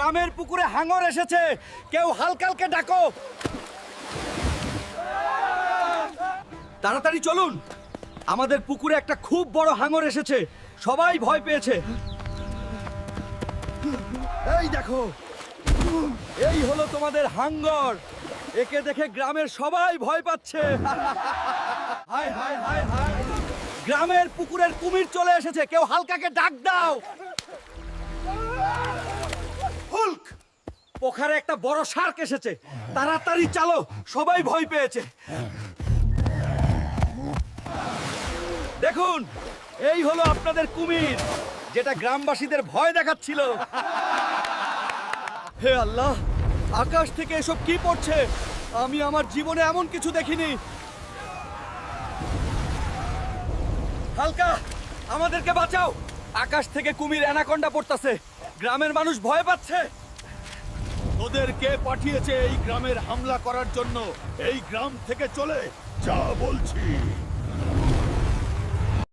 গ্রামের পুকুরে হাঙর এসেছে, কেউ হালকালকে ডাকো। তাড়াতাড়ি চলুন, আমাদের পুকুরে একটা খুব বড় হাঙর এসেছে, সবাই ভয় পেয়েছে। এই দেখো, এই হলো তোমাদের হাঙ্গর। একে দেখে গ্রামের সবাই ভয় পাচ্ছে। হায় হায় হায় হায়, গ্রামের পুকুরের কুমির চলে এসেছে, কেউ হালকাকে ডাক দাও। হুল্ক, পোখারে একটা বড় শার্ক এসেছে, তাড়াতাড়ি চালো, সবাই ভয় পেয়েছে। দেখুন, এই হলো আপনাদের কুমির, যেটা গ্রামবাসীদের ভয় দেখাচ্ছিল। হে আল্লাহ, আকাশ থেকে এসব কি পড়ছে? আমি আমার জীবনে এমন কিছু দেখিনি। হালকা, আমাদেরকে বাঁচাও, আকাশ থেকে কুমির অ্যানাকোন্ডা পড়তাছে, গ্রামের মানুষ ভয় পাচ্ছে। তোদের কে পাঠিয়েছে এই গ্রামের হামলা করার জন্য? এই গ্রাম থেকে চলে যা বলছি।